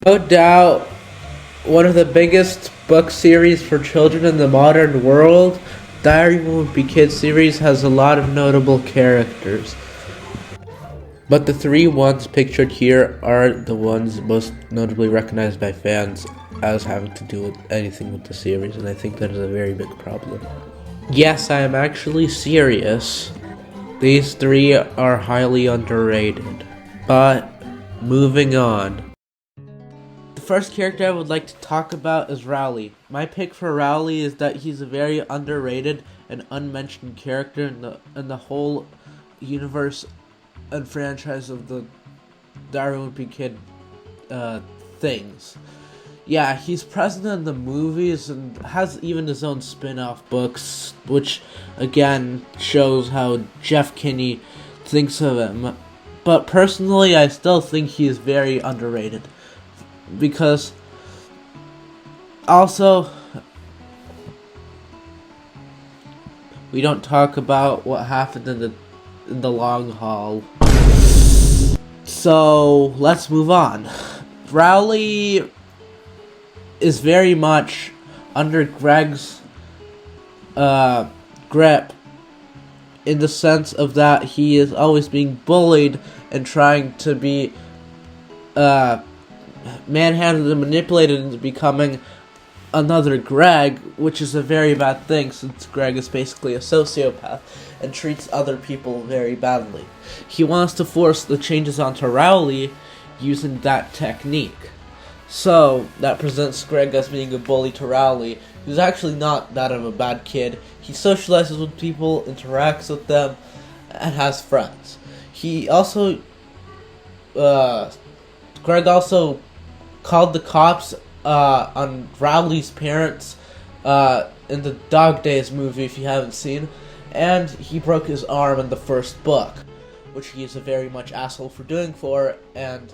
No doubt, one of the biggest book series for children in the modern world, Diary of a Wimpy Kid series has a lot of notable characters. But the three ones pictured here are the ones most notably recognized by fans as having to do with anything with the series, and I think that is a very big problem. Yes, I am actually serious. These three are highly underrated. But, moving on. The first character I would like to talk about is Rowley. My pick for Rowley is that he's a very underrated and unmentioned character in the whole universe and franchise of the Diary of a Wimpy Kid things. Yeah, he's present in the movies and has even his own spin-off books, which again shows how Jeff Kinney thinks of him. But personally, I still think he is very underrated. Because also, we don't talk about what happened in the long haul. So let's move on. Rowley is very much under Greg's grip, in the sense of that he is always being bullied and trying to be manhandled and manipulated into becoming another Greg, which is a very bad thing since Greg is basically a sociopath and treats other people very badly. He wants to force the changes onto Rowley using that technique. So, that presents Greg as being a bully to Rowley, who's actually not that of a bad kid. He socializes with people, interacts with them, and has friends. He also, Greg also called the cops on Rowley's parents in the Dog Days movie, if you haven't seen, and he broke his arm in the first book, which he is a very much asshole for doing for, and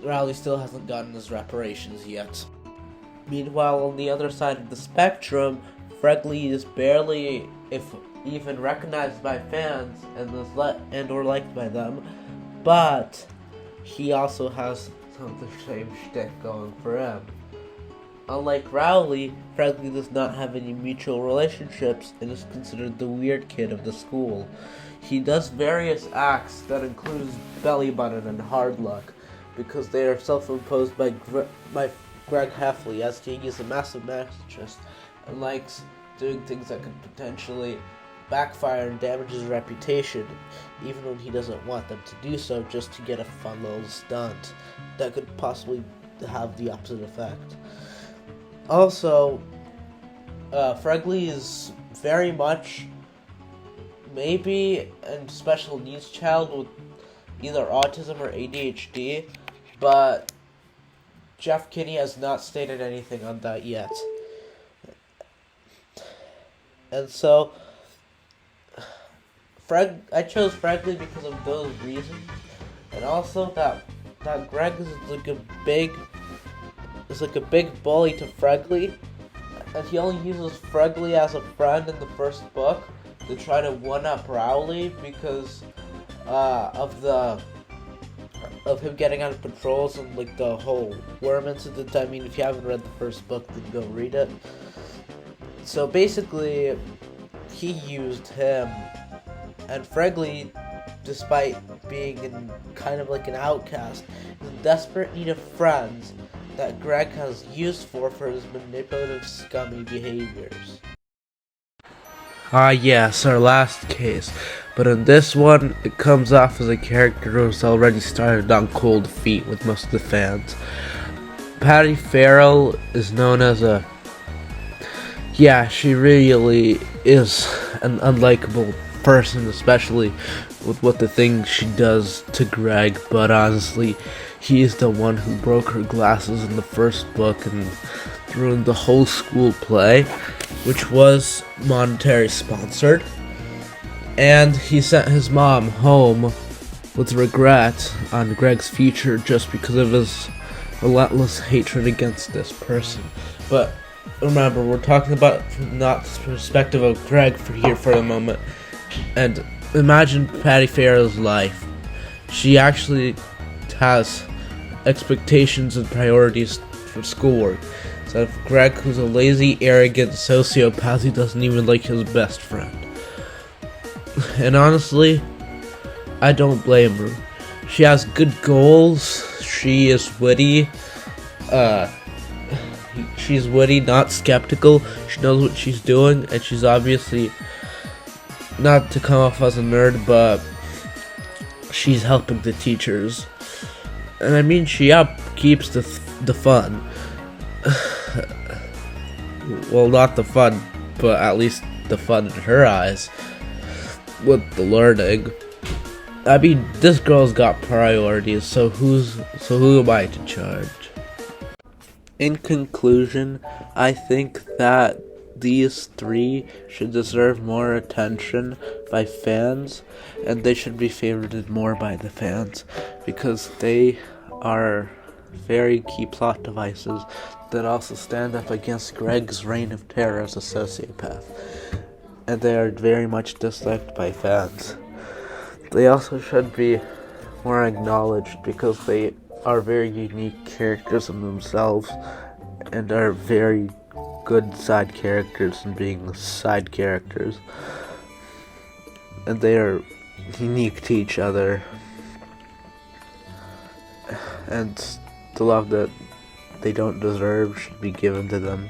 Rowley still hasn't gotten his reparations yet. Meanwhile, on the other side of the spectrum, Fregley is barely, if even, recognized by fans and or liked by them, but he also has some of the same shtick going for him. Unlike Rowley, Fregley does not have any mutual relationships and is considered the weird kid of the school. He does various acts that include belly button and hard luck, because they are self-imposed by Greg Heffley, as he is a massive masochist and likes doing things that could potentially backfire and damage his reputation, even when he doesn't want them to do so, just to get a fun little stunt that could possibly have the opposite effect. Also, Fregley is very much maybe a special needs child with either autism or ADHD, but Jeff Kinney has not stated anything on that yet. And so, I chose Fregley because of those reasons, and also that Greg is like a big bully to Fregley, and he only uses Fregley as a friend in the first book to try to one-up Rowley because of him getting out of control and like the whole worm incident. I mean, if you haven't read the first book, then go read it. So basically, he used him, and Fregley, despite being kind of like an outcast, is in desperate need of friends that Greg has used for his manipulative, scummy behaviors. Yes, our last case. But in this one, it comes off as a character who's already started on cold feet with most of the fans. Patty Farrell is known as she really is an unlikable person, especially with what the things she does to Greg, but honestly, he is the one who broke her glasses in the first book and ruined the whole school play, which was monetary sponsored. And he sent his mom home with regret on Greg's future just because of his relentless hatred against this person. But remember, we're talking about from not the perspective of Greg for the moment. And imagine Patty Farrell's life. She actually has expectations and priorities for schoolwork. Instead of Greg, who's a lazy, arrogant sociopath who doesn't even like his best friend. And honestly, I don't blame her. She has good goals. She is witty. She's witty, not skeptical. She knows what she's doing, and she's obviously, not to come off as a nerd, but she's helping the teachers. And I mean, she upkeeps the fun. Well, not the fun, but at least the fun in her eyes with the learning. I mean, this girl's got priorities, so who am I to judge? In conclusion, I think that these three should deserve more attention by fans, and they should be favorited more by the fans, because they are very key plot devices that also stand up against Greg's reign of terror as a sociopath, and they are very much disliked by fans. They also should be more acknowledged because they are very unique characters in themselves and are very good side characters in being side characters, and they are unique to each other, and the love that they don't deserve should be given to them.